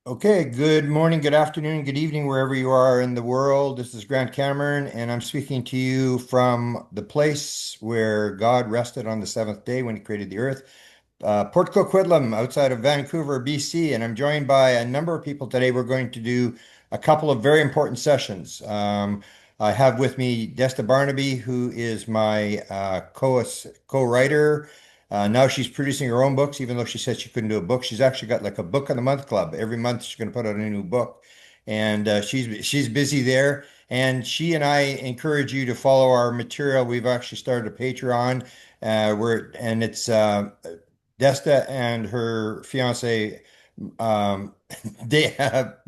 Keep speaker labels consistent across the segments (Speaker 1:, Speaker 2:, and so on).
Speaker 1: Okay, good morning, good afternoon, good evening, wherever you are in the world. This is Grant Cameron, and I'm speaking to you from the place where God rested on the seventh day when He created the earth, Port Coquitlam, outside of Vancouver, BC. And I'm joined by a number of people today. We're going to do a couple of very important sessions. I have with me Desta Barnabe, who is my co-writer. Now she's producing her own books, even though she said she couldn't do a book. She's actually got like a book of the month club. Every month she's going to put out a new book, and she's busy there. And she and I encourage you to follow our material. We've actually started a Patreon, where and it's Desta and her fiance, um, they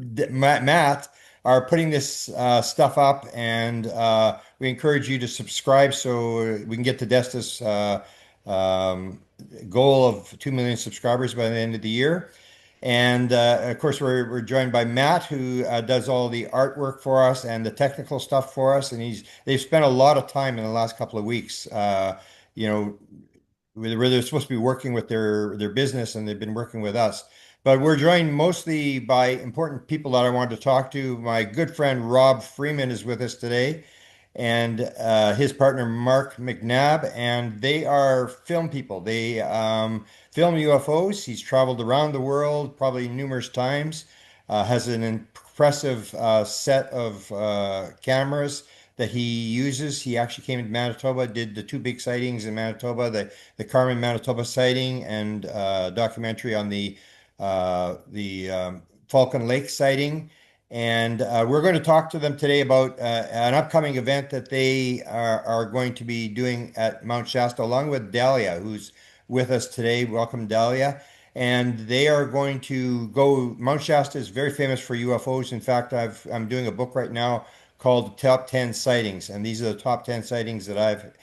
Speaker 1: Matt are putting this stuff up, and we encourage you to subscribe so we can get to Desta's um, goal of 2 million subscribers by the end of the year. And of course, we're joined by Matt, who does all the artwork for us and the technical stuff for us. And they've spent a lot of time in the last couple of weeks, you know, where they're supposed to be working with their business, and they've been working with us. But we're joined mostly by important people that I wanted to talk to. My good friend Rob Freeman is with us today, and his partner Mark McNabb, and they are film people. They film UFOs. He's traveled around the world probably numerous times, has an impressive set of cameras that he uses. He actually came to Manitoba, did the two big sightings in Manitoba, the Carmen, Manitoba sighting, and documentary on the Falcon Lake sighting. And we're going to talk to them today about an upcoming event that they are going to be doing at Mount Shasta, along with Dahlia, who's with us today. Welcome, Dahlia. And they are going to go. Mount Shasta is very famous for UFOs. In fact, I'm doing a book right now called Top 10 Sightings, and these are the top 10 sightings that I've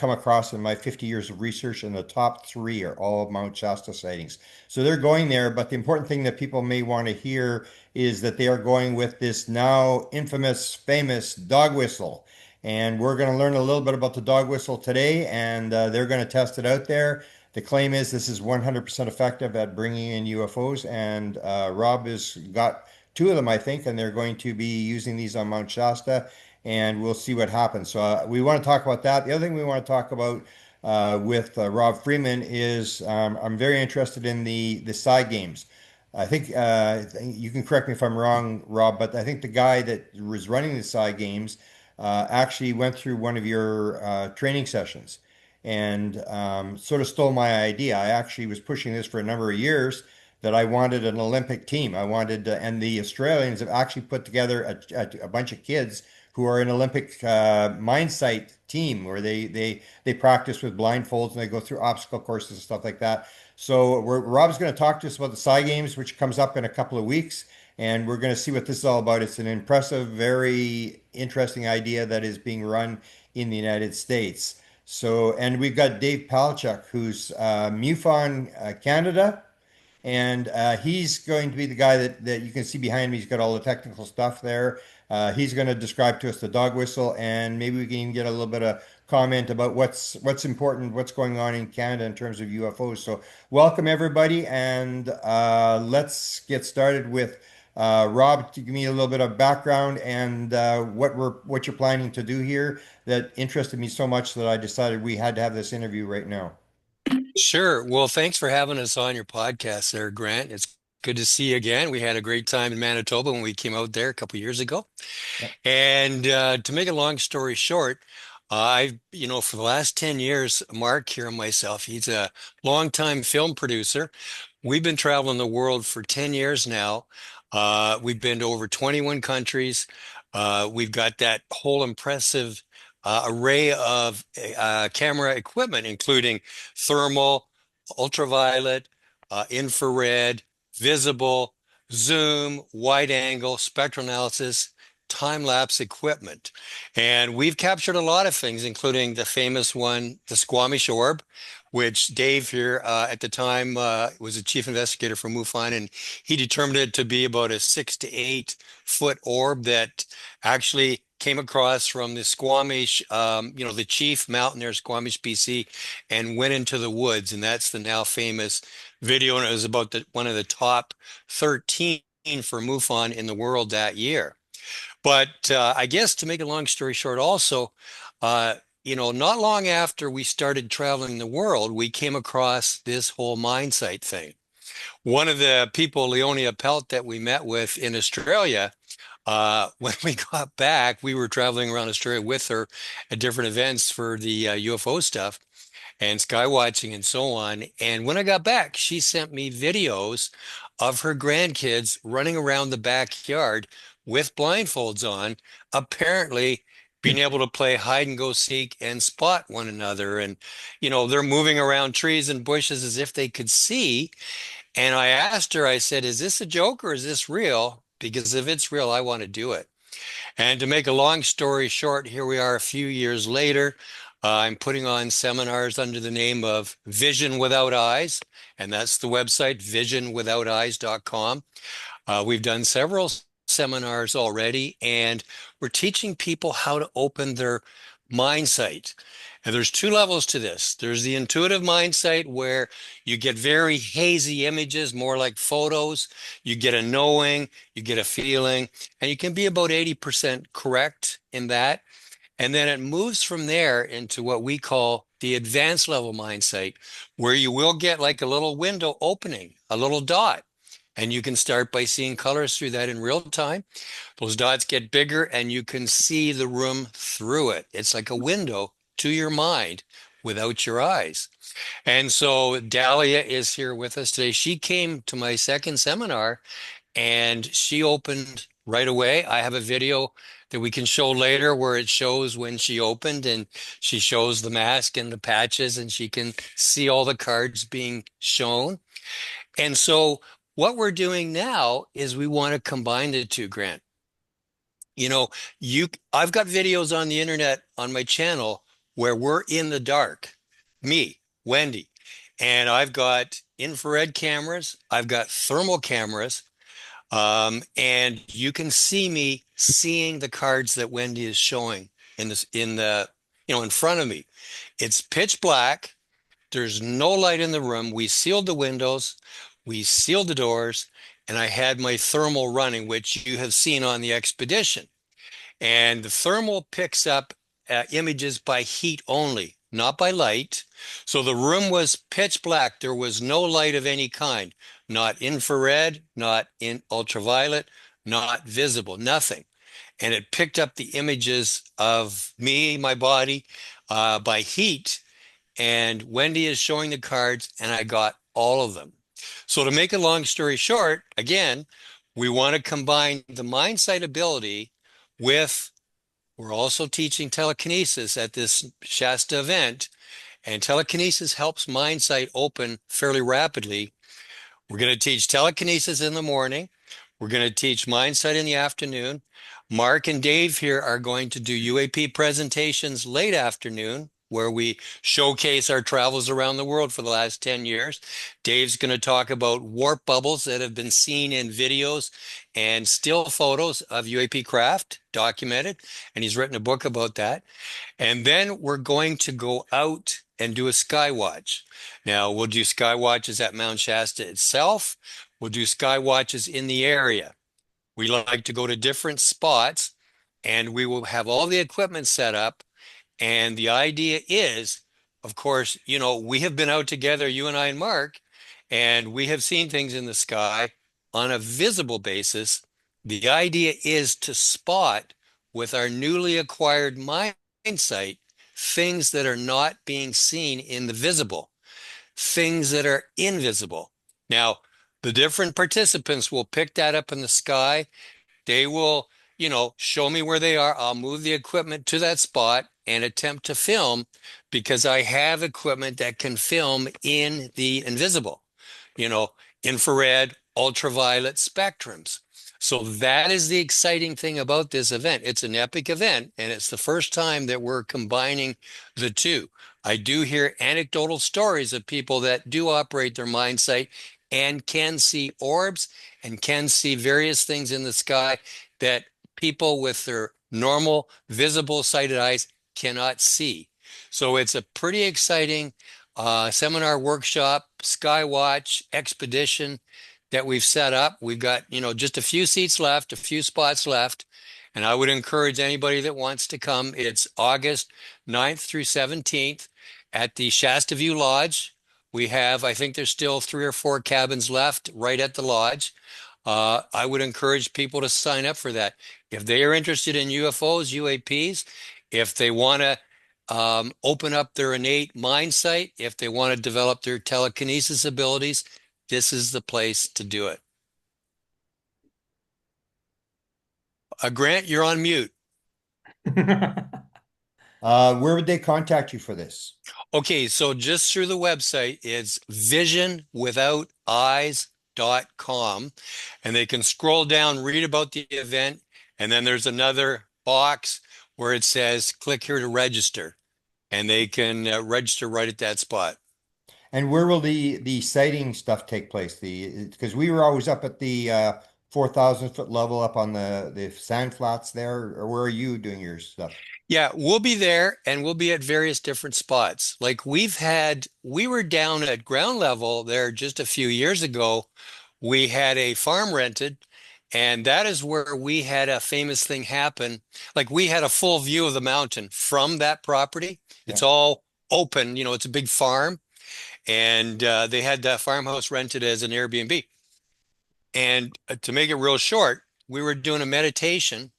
Speaker 1: come across in my 50 years of research, and the top three are all Mount Shasta sightings. So they're going there, but the important thing that people may want to hear is that they are going with this now infamous, famous dog whistle. And we're going to learn a little bit about the dog whistle today, and they're going to test it out there. The claim is this is 100% effective at bringing in UFOs, and Rob has got two of them, I think, and they're going to be using these on Mount Shasta, and we'll see what happens. So we want to talk about that. The other thing we want to talk about with Rob Freeman is I'm very interested in the side games. I think you can correct me if I'm wrong, Rob, but I think the guy that was running the side games actually went through one of your training sessions and sort of stole my idea. I actually was pushing this for a number of years that I wanted an Olympic team. I wanted, and the Australians have actually put together a bunch of kids who are an Olympic Mindsight team where they practice with blindfolds and they go through obstacle courses and stuff like that. So Rob's going to talk to us about the Psy Games, which comes up in a couple of weeks, and we're going to see what this is all about. It's an impressive, very interesting idea that is being run in the United States. So, and we've got Dave Palchuk, who's MUFON Canada, and he's going to be the guy that you can see behind me. He's got all the technical stuff there. He's going to describe to us the dog whistle, and maybe we can get a little bit of comment about what's important, what's going on in Canada in terms of UFOs. So welcome everybody, and let's get started with Rob to give me a little bit of background and what you're planning to do here. That interested me so much that I decided we had to have this interview right now.
Speaker 2: Sure. Well, thanks for having us on your podcast there, Grant. It's good to see you again. We had a great time in Manitoba when we came out there a couple years ago. And to make a long story short, for the last 10 years, Mark here and myself, he's a longtime film producer. We've been traveling the world for 10 years now. We've been to over 21 countries. We've got that whole impressive array of camera equipment, including thermal, ultraviolet, infrared, visible, zoom, wide angle, spectral analysis, time-lapse equipment. And we've captured a lot of things, including the famous one, the Squamish Orb, which Dave here at the time was a chief investigator for MUFON, and he determined it to be about a 6 to 8 foot orb that actually came across from the Squamish, the chief mountain there, Squamish, BC, and went into the woods. And that's the now famous video. And it was about one of the top 13 for MUFON in the world that year. But I guess to make a long story short, also, uh, not long after we started traveling the world, we came across this whole Mindsight thing. One of the people, Leonia Pelt, that we met with in Australia, when we got back, we were traveling around Australia with her at different events for the UFO stuff and skywatching and so on. And when I got back, she sent me videos of her grandkids running around the backyard with blindfolds on, apparently being able to play hide and go seek and spot one another. And, they're moving around trees and bushes as if they could see. And I asked her, I said, is this a joke or is this real? Because if it's real, I want to do it. And to make a long story short, here we are a few years later. I'm putting on seminars under the name of Vision Without Eyes, and that's the website, visionwithouteyes.com. We've done several seminars already, and we're teaching people how to open their mind sight. And there's two levels to this. There's the intuitive mind sight where you get very hazy images, more like photos. You get a knowing, you get a feeling, and you can be about 80% correct in that. And then it moves from there into what we call the advanced level mind sight, where you will get like a little window opening, a little dot. And you can start by seeing colors through that in real time. Those dots get bigger and you can see the room through it. It's like a window to your mind without your eyes. And so Dahlia is here with us today. She came to my second seminar and she opened right away. I have a video that we can show later where it shows when she opened and she shows the mask and the patches and she can see all the cards being shown. And so what we're doing now is we want to combine the two, Grant. You know, I've got videos on the internet on my channel where we're in the dark, me, Wendy, and I've got infrared cameras, I've got thermal cameras, and you can see me seeing the cards that Wendy is showing in front of me. It's pitch black. There's no light in the room. We sealed the windows, we sealed the doors, and I had my thermal running, which you have seen on the expedition. And the thermal picks up images by heat only, not by light. So the room was pitch black. There was no light of any kind, not infrared, not in ultraviolet, not visible, nothing. And it picked up the images of me, my body, by heat. And Wendy is showing the cards, and I got all of them. So to make a long story short, again, we want to combine the mindsight ability with, we're also teaching telekinesis at this Shasta event, and telekinesis helps mindsight open fairly rapidly. We're going to teach telekinesis in the morning. We're going to teach mindsight in the afternoon. Mark and Dave here are going to do UAP presentations late afternoon, where we showcase our travels around the world for the last 10 years. Dave's going to talk about warp bubbles that have been seen in videos and still photos of UAP craft documented, and he's written a book about that. And then we're going to go out and do a skywatch. Now, we'll do skywatches at Mount Shasta itself. We'll do skywatches in the area. We like to go to different spots, and we will have all the equipment set up. And the idea is, of course, we have been out together, you and I and Mark, and we have seen things in the sky on a visible basis. The idea is to spot with our newly acquired mindsight things that are not being seen in the visible, things that are invisible. Now, the different participants will pick that up in the sky. They will, show me where they are. I'll move the equipment to that spot and attempt to film because I have equipment that can film in the invisible, infrared, ultraviolet spectrums. So that is the exciting thing about this event. It's an epic event, and it's the first time that we're combining the two. I do hear anecdotal stories of people that do operate their mindsight and can see orbs and can see various things in the sky that people with their normal visible sighted eyes cannot see. So it's a pretty exciting seminar workshop, skywatch expedition that we've set up. We've got, just a few seats left, a few spots left. And I would encourage anybody that wants to come. It's August 9th through 17th at the Shasta View Lodge. We have, I think there's still 3 or 4 cabins left right at the lodge. I would encourage people to sign up for that. If they are interested in UFOs, UAPs, if they want to open up their innate mindsight, if they want to develop their telekinesis abilities, this is the place to do it. Grant, you're on mute.
Speaker 1: Where would they contact you for this?
Speaker 2: Okay, so just through the website, it's visionwithouteyes.com, and they can scroll down, read about the event, and then there's another box where it says click here to register, and they can register right at that spot.
Speaker 1: And where will the sighting stuff take place? Because we were always up at the 4,000 foot level up on the sand flats there, or where are you doing your stuff?
Speaker 2: Yeah, we'll be there and we'll be at various different spots. Like we were down at ground level there just a few years ago. We had a farm rented, and that is where we had a famous thing happen. Like we had a full view of the mountain from that property.
Speaker 1: Yeah.
Speaker 2: It's all open, it's a big farm, and they had that farmhouse rented as an Airbnb. And to make it real short, we were doing a meditation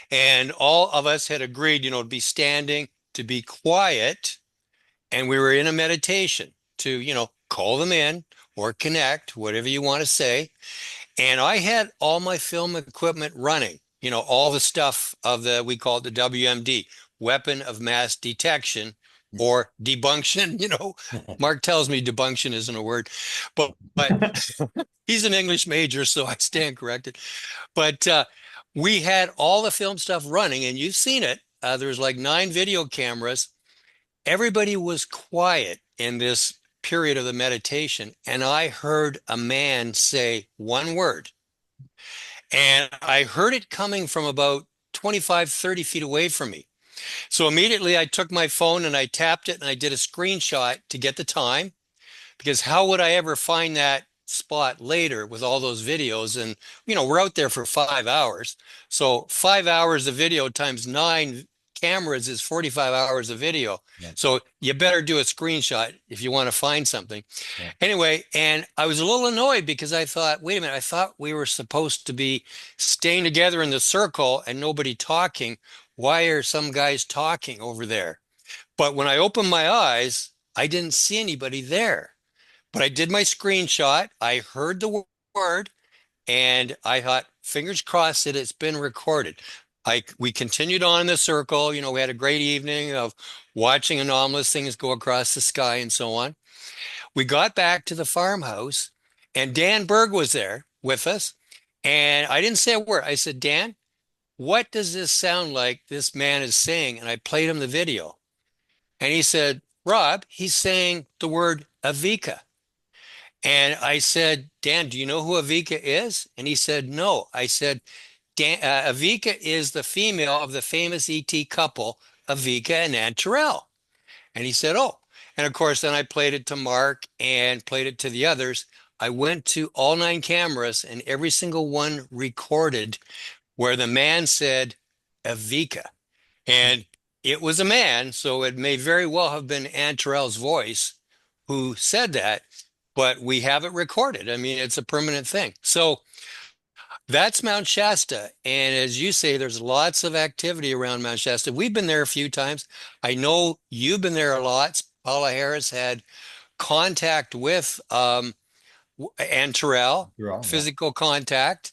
Speaker 2: and all of us had agreed, to be standing, to be quiet. And we were in a meditation to, call them in or connect, whatever you want to say. And I had all my film equipment running, all the stuff we call it the WMD, weapon of mass detection or debunction. Mark tells me debunction isn't a word, but he's an English major, so I stand corrected. But we had all the film stuff running, and you've seen it. There's like 9 video cameras. Everybody was quiet in this period of the meditation, and I heard a man say one word. And I heard it coming from about 25, 30 feet away from me. So immediately I took my phone and I tapped it and I did a screenshot to get the time, because how would I ever find that spot later with all those videos? And, we're out there for 5 hours. So 5 hours of video times 9 cameras is 45 hours of video.
Speaker 1: Yeah.
Speaker 2: So you better do a screenshot if you want to find something.
Speaker 1: Yeah.
Speaker 2: Anyway, and I was a little annoyed because I thought, wait a minute, I thought we were supposed to be staying together in the circle and nobody talking. Why are some guys talking over there? But when I opened my eyes, I didn't see anybody there. But I did my screenshot. I heard the word and I thought, fingers crossed that it's been recorded. We continued on in the circle. We had a great evening of watching anomalous things go across the sky and so on. We got back to the farmhouse and Dan Berg was there with us. And I didn't say a word. I said, Dan, what does this sound like this man is saying? And I played him the video. And he said, Rob, he's saying the word Avika. And I said, Dan, do you know who Avika is? And he said, no. I said, Dan, Avika is the female of the famous ET couple, Avika and Aunt Terrell. And he said, oh. And of course, then I played it to Mark and played it to the others. I went to all 9 cameras and every single one recorded where the man said Avika. And it was a man, so it may very well have been Aunt Terrell's voice who said that, but we have it recorded. I mean, it's a permanent thing. So that's Mount Shasta. And as you say, there's lots of activity around Mount Shasta. We've been there a few times. I know you've been there a lot. Paula Harris had contact with Ann Terrell,
Speaker 1: You're all, yeah.
Speaker 2: physical contact.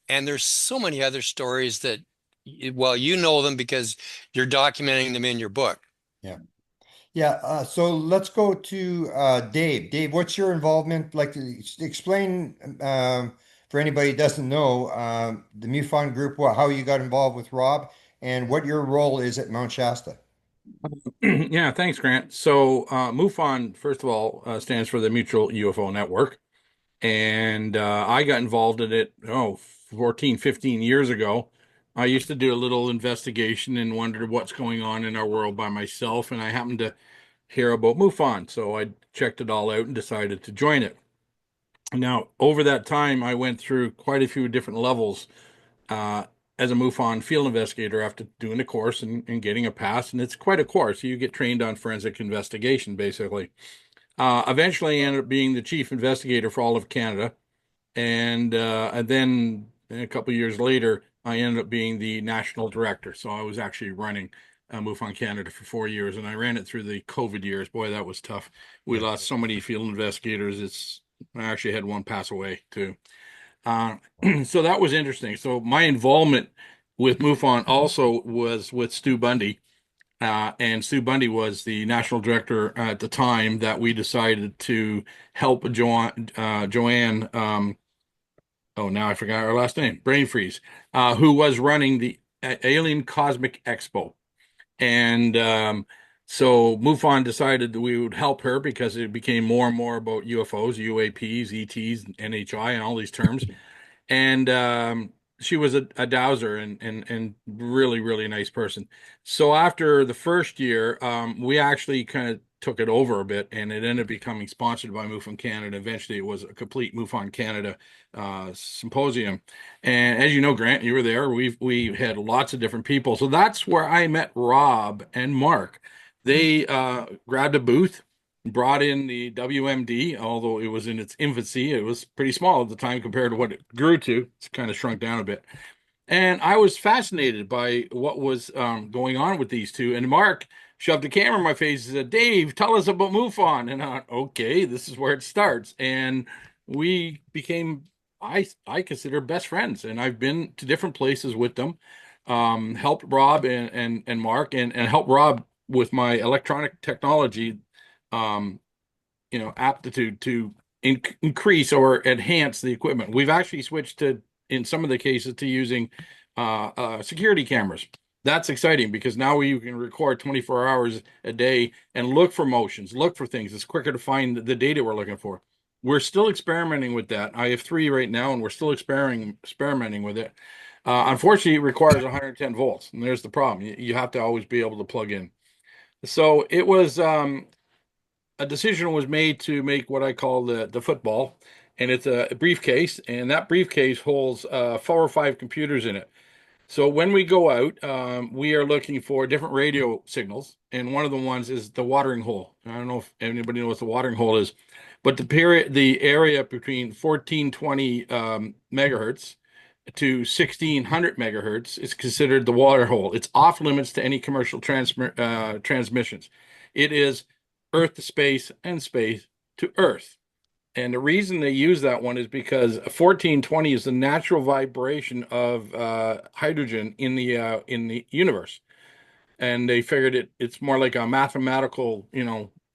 Speaker 2: And there's so many other stories that, well, you know them because you're documenting them in your book.
Speaker 1: Yeah. Yeah. So let's go to Dave. Dave, what's your involvement? Like, explain for anybody who doesn't know the MUFON group, how you got involved with Rob, and what your role is at Mount Shasta.
Speaker 3: Yeah, thanks, Grant. So, MUFON, first of all, stands for the Mutual UFO Network. And I got involved in it, 14, 15 years ago. I used to do a little investigation and wondered what's going on in our world by myself. And I happened to hear about MUFON. So I checked it all out and decided to join it. Now, over that time, I went through quite a few different levels uh, as a MUFON field investigator after doing the course and getting a pass. And it's quite a course. You get trained on forensic investigation, basically. Eventually, I ended up being the chief investigator for all of Canada. And then a couple of years later, I ended up being the national director. So I was actually running MUFON Canada for 4 years, and I ran it through the COVID years. Boy, that was tough. We lost so many field investigators. I actually had one pass away too. Uh, so that was interesting. So my involvement with MUFON also was with Stu Bundy. And Stu Bundy was the national director at the time that we decided to help Joanne. Oh, now I forgot her last name, brain freeze, who was running the Alien Cosmic Expo. And so MUFON decided that we would help her because it became more and more about UFOs, UAPs, ETs, NHI, and all these terms. And she was a dowser and really, really nice person. So after the first year, we actually kind of took it over a bit, and it ended up becoming sponsored by MUFON Canada. Eventually, it was a complete MUFON Canada symposium. And as you know, Grant, you were there. We had lots of different people. So that's where I met Rob and Mark. They grabbed a booth, brought in the WMD, although it was in its infancy. It was pretty small at the time compared to what it grew to. It's kind of shrunk down a bit. And I was fascinated by what was going on with these two. And Mark shoved a camera in my face and said, Dave, tell us about MUFON. And I went, okay, this is where it starts. And we became, I consider best friends. And I've been to different places with them, helped Rob and Mark and helped Rob with my electronic technology um, aptitude to increase or enhance the equipment. We've actually switched to, in some of the cases, to using security cameras. That's exciting because now you can record 24 hours a day and look for motions, look for things. It's quicker to find the data we're looking for. We're still experimenting with that. I have 3 right now, and we're still experimenting with it. Unfortunately, it requires 110 volts, and there's the problem. You have to always be able to plug in. So it was a decision was made to make what I call the football, and it's a briefcase, and that briefcase holds 4 or 5 computers in it. So when we go out, we are looking for different radio signals, and one of the ones is the watering hole. I don't know if anybody knows what the watering hole is, but the area between 1420 megahertz to 1600 megahertz is considered the water hole. It's off limits to any commercial transmissions. It is Earth to space and space to Earth. And the reason they use that one is because 1420 is the natural vibration of hydrogen in the universe, and they figured it's more like a mathematical,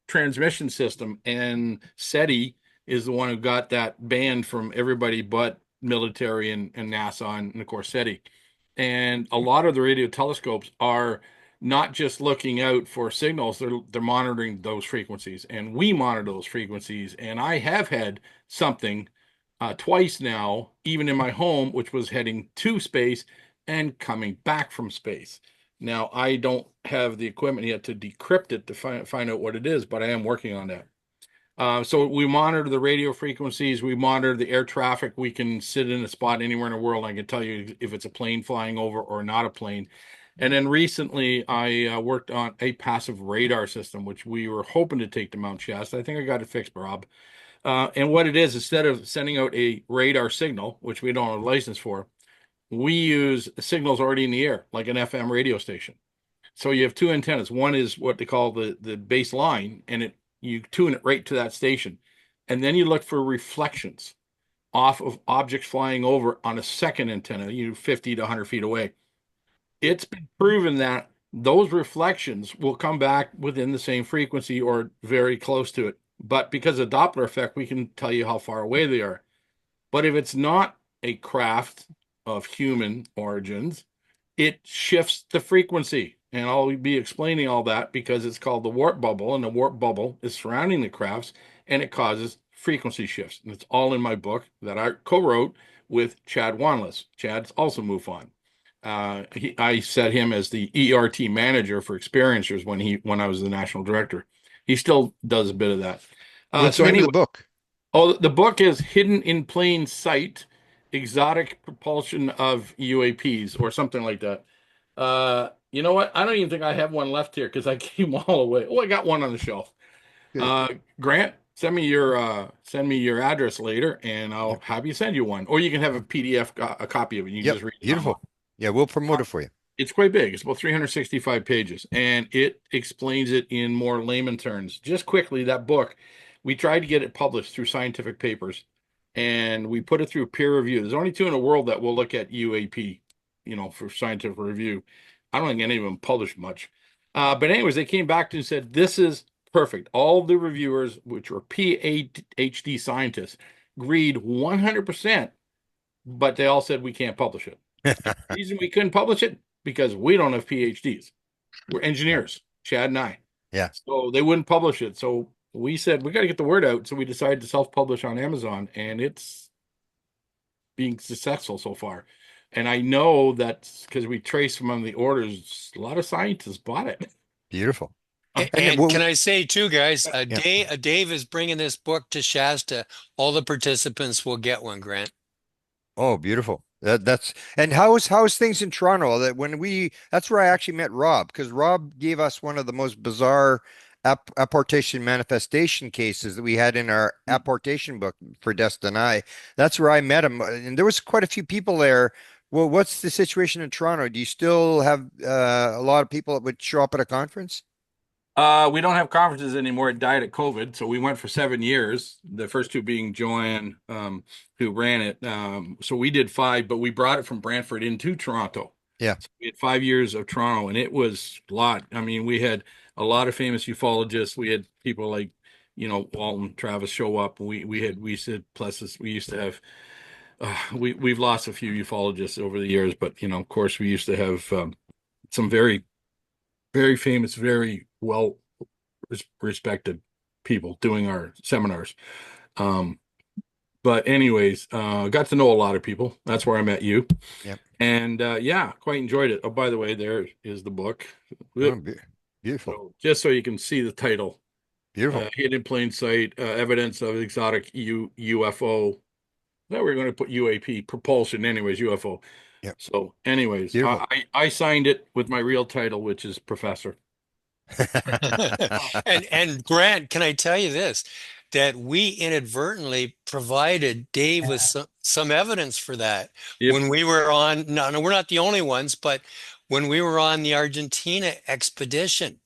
Speaker 3: transmission system. And SETI is the one who got that banned from everybody but military and NASA and of course SETI. And a lot of the radio telescopes are not just looking out for signals, they're monitoring those frequencies, and we monitor those frequencies. And I have had something twice now, even in my home, which was heading to space and coming back from space. Now, I don't have the equipment yet to decrypt it to find out what it is, but I am working on that. So we monitor the radio frequencies, we monitor the air traffic. We can sit in a spot anywhere in the world. I can tell you if it's a plane flying over or not a plane. And then recently, I worked on a passive radar system, which we were hoping to take to Mount Shasta. I think I got it fixed, Rob. And what it is, instead of sending out a radar signal, which we don't have a license for, we use signals already in the air, like an FM radio station. So you have 2 antennas. One is what they call the base line, and you tune it right to that station. And then you look for reflections off of objects flying over on a second antenna, 50 to 100 feet away. It's been proven that those reflections will come back within the same frequency or very close to it. But because of Doppler effect, we can tell you how far away they are. But if it's not a craft of human origins, it shifts the frequency. And I'll be explaining all that because it's called the warp bubble, and the warp bubble is surrounding the crafts, and it causes frequency shifts. And it's all in my book that I co-wrote with Chad Wanless. Chad's also MUFON. I set him as the ERT manager for experiencers when I was the national director. He still does a bit of that.
Speaker 4: What's
Speaker 3: So
Speaker 4: the name of
Speaker 3: anyway,
Speaker 4: the book?
Speaker 3: Oh, the book is Hidden in Plain Sight, Exotic Propulsion of UAPs or something like that. You know what? I don't even think I have one left here because I gave them all away. Oh, I got one on the shelf.
Speaker 1: Good.
Speaker 3: Grant, send me your address later, and I'll
Speaker 1: Yep.
Speaker 3: have you send you one, or you can have a PDF, a copy of it. You can just
Speaker 1: Yep.
Speaker 3: read it online.
Speaker 1: Beautiful. Yeah, we'll promote it for you.
Speaker 3: It's quite big. It's about 365 pages, and it explains it in more layman terms. Just quickly, that book, we tried to get it published through scientific papers, and we put it through peer review. There's only two in the world that will look at UAP, for scientific review. I don't think any of them published much. But anyways, they came back and said, this is perfect. All the reviewers, which were PhD scientists, agreed 100%, but they all said we can't publish it. And the reason we couldn't publish it, because we don't have PhDs. We're engineers, Chad and I.
Speaker 1: Yeah.
Speaker 3: So they wouldn't publish it. So we said we got to get the word out. So we decided to self-publish on Amazon, and it's being successful so far. And I know that because we traced among the orders, a lot of scientists bought it.
Speaker 1: Beautiful. And
Speaker 2: And can I say too, guys,
Speaker 1: yeah.
Speaker 2: Dave is bringing this book to Shasta. All the participants will get one, Grant.
Speaker 1: Oh, beautiful. That's and how's things in Toronto? That's where I actually met Rob because Rob gave us one of the most bizarre apportation manifestation cases that we had in our apportation book for Desta and I. That's where I met him, and there was quite a few people there. Well, what's the situation in Toronto? Do you still have a lot of people that would show up at a conference?
Speaker 3: We don't have conferences anymore. It died at COVID. So we went for 7 years, the first two being Joanne, who ran it. So we did five, but we brought it from Brantford into Toronto.
Speaker 1: Yeah.
Speaker 3: So we had 5 years of Toronto, and it was a lot. I mean, we had a lot of famous ufologists. We had people like, Walton Travis show up. We said pluses. We used to have we've lost a few ufologists over the years, but of course, we used to have some very, very famous, very well respected people doing our seminars. Um, but anyways, got to know a lot of people. That's where I met you.
Speaker 1: Yep.
Speaker 3: And yeah, quite enjoyed it. Oh, by the way, there is the book.
Speaker 1: Oh, beautiful.
Speaker 3: So just so you can see the title,
Speaker 1: Beautiful.
Speaker 3: Hidden in Plain Sight, Evidence of Exotic UFO. That we're going to put UAP propulsion, anyways, UFO.
Speaker 1: Yep.
Speaker 3: So, anyways,
Speaker 1: Beautiful.
Speaker 3: I signed it with my real title, which is Professor.
Speaker 2: And Grant, can I tell you this? That we inadvertently provided Dave with some evidence for that
Speaker 3: Yep.
Speaker 2: when we were on, no, we're not the only ones, but when we were on the Argentina expedition,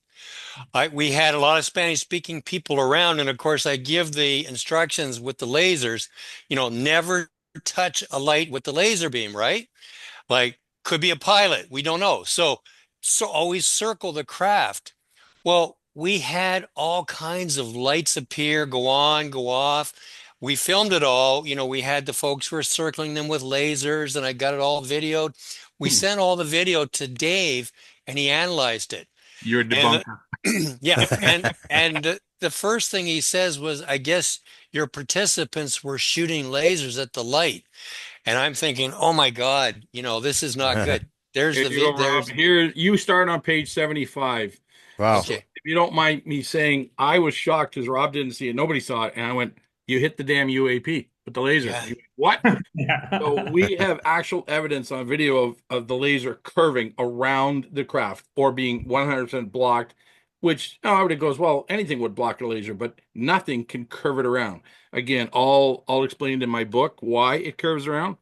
Speaker 2: we had a lot of Spanish speaking people around. And of course, I give the instructions with the lasers, never touch a light with the laser beam, right? Like, could be a pilot. We don't know. So always circle the craft. Well, we had all kinds of lights appear, go on, go off. We filmed it all. We had the folks who were circling them with lasers, and I got it all videoed. We sent all the video to Dave, and he analyzed it.
Speaker 3: You're a
Speaker 2: And
Speaker 3: debunker.
Speaker 2: yeah, and the first thing he says was, "I guess your participants were shooting lasers at the light." And I'm thinking, "Oh my God, this is not good." There's
Speaker 3: Here
Speaker 2: the
Speaker 3: you go, Rob.
Speaker 2: there's
Speaker 3: Here, you start on page 75.
Speaker 1: Wow.
Speaker 3: So
Speaker 2: okay.
Speaker 3: if you don't mind me saying, I was shocked because Rob didn't see it. Nobody saw it. And I went, you hit the damn UAP with the laser.
Speaker 2: Yeah.
Speaker 3: He went, what? So
Speaker 4: Yeah.
Speaker 3: we have actual evidence on video of the laser curving around the craft or being 100% blocked, which everybody goes, well, anything would block a laser, but nothing can curve it around. Again, all explained in my book why it curves around.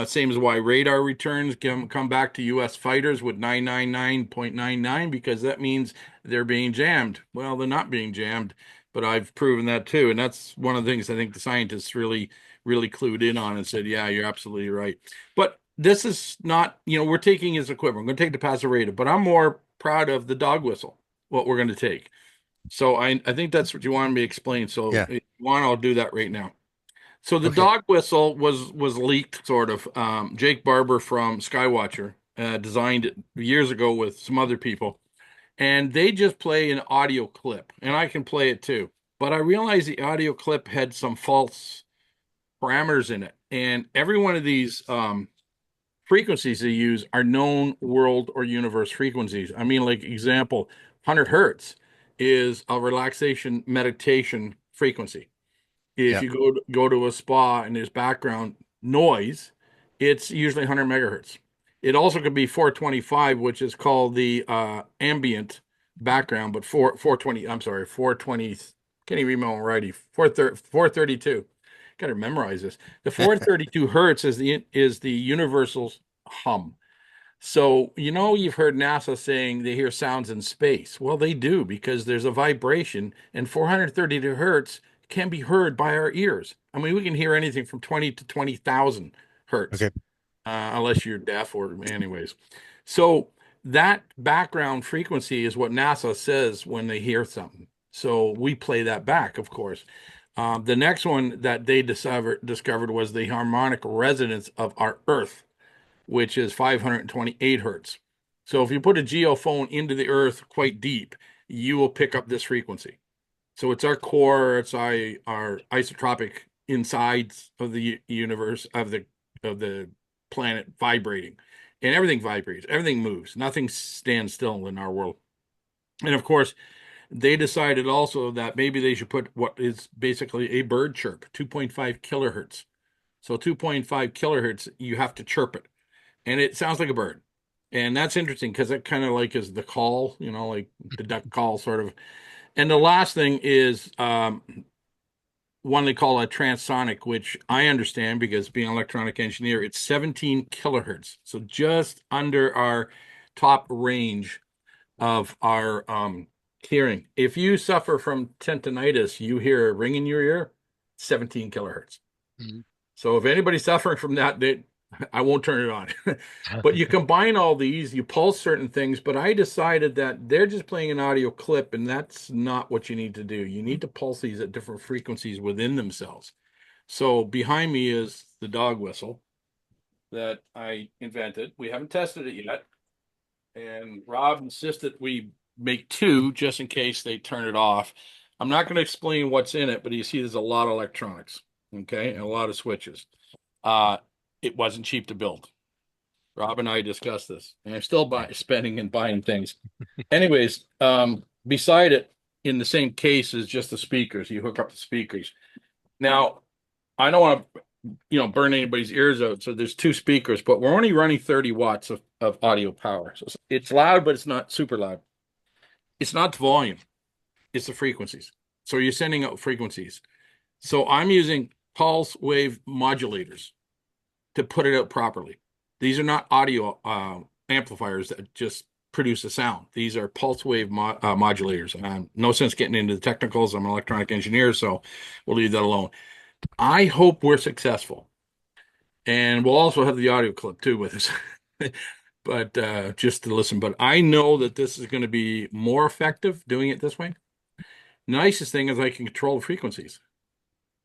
Speaker 3: Same as why radar returns come back to U.S. fighters with 999.99 because that means they're being jammed. Well, they're not being jammed, but I've proven that too. And that's one of the things I think the scientists really, really clued in on and said, yeah, you're absolutely right. But this is not, we're taking his equipment. We're going to take the passive radar, but I'm more proud of the dog whistle, what we're going to take. So I think that's what you wanted me to explain. So
Speaker 1: Yeah.
Speaker 3: if you want, I'll do that right now. So the
Speaker 1: Okay.
Speaker 3: dog whistle was leaked, sort of. Jake Barber from Skywatcher designed it years ago with some other people, and they just play an audio clip, and I can play it too. But I realized the audio clip had some false parameters in it, and every one of these frequencies they use are known world or universe frequencies. I mean, like example, 100 hertz is a relaxation meditation frequency. If
Speaker 1: Yeah.
Speaker 3: you go to a spa and there's background noise, it's usually 100 megahertz. It also could be 425, which is called the ambient background, but 420, I'm sorry, 420, can't even read my own writing, 432. Got to memorize this. The 432 hertz is the universal hum. So, you've heard NASA saying they hear sounds in space. Well, they do because there's a vibration, and 432 hertz can be heard by our ears. I mean, we can hear anything from 20 to 20,000 hertz,
Speaker 1: Okay.
Speaker 3: unless you're deaf or, anyways. So, that background frequency is what NASA says when they hear something. So, we play that back, of course. The next one that they discovered was the harmonic resonance of our Earth, which is 528 hertz. So if you put a geophone into the earth quite deep, you will pick up this frequency. So it's our core, it's our isotropic insides of the universe of the planet vibrating. And everything vibrates, everything moves, nothing stands still in our world. And of course, they decided also that maybe they should put what is basically a bird chirp, 2.5 kilohertz. So 2.5 kilohertz, you have to chirp it, and it sounds like a bird. And that's interesting because it kind of like is the call, like the duck call sort of. And the last thing is one they call a transonic, which I understand because being an electronic engineer, it's 17 kilohertz. So just under our top range of our hearing. If you suffer from tinnitus, you hear a ring in your ear, 17 kilohertz.
Speaker 2: Mhm.
Speaker 3: So if anybody's suffering from that, I won't turn it on. But you combine all these, you pulse certain things, but I decided that they're just playing an audio clip, and that's not what you need to do. You need to pulse these at different frequencies within themselves. So behind me is the dog whistle that I invented. We haven't tested it yet. And Rob insisted we make two just in case they turn it off. I'm not going to explain what's in it, but you see there's a lot of electronics, okay, and a lot of switches. Uh, it wasn't cheap to build. Rob and I discussed this, and I'm still spending and buying things. Anyways, beside it, in the same case is just the speakers. You hook up the speakers. Now, I don't want to, burn anybody's ears out. So there's two speakers, but we're only running 30 watts of audio power. So it's loud, but it's not super loud. It's not the volume, it's the frequencies. So you're sending out frequencies. So I'm using pulse wave modulators to put it out properly. These are not audio amplifiers that just produce a sound. These are pulse wave modulators. No sense getting into the technicals. I'm an electronic engineer, so we'll leave that alone. I hope we're successful. And we'll also have the audio clip too with us. But just to listen. But I know that this is going to be more effective doing it this way. Nicest thing is I can control the frequencies.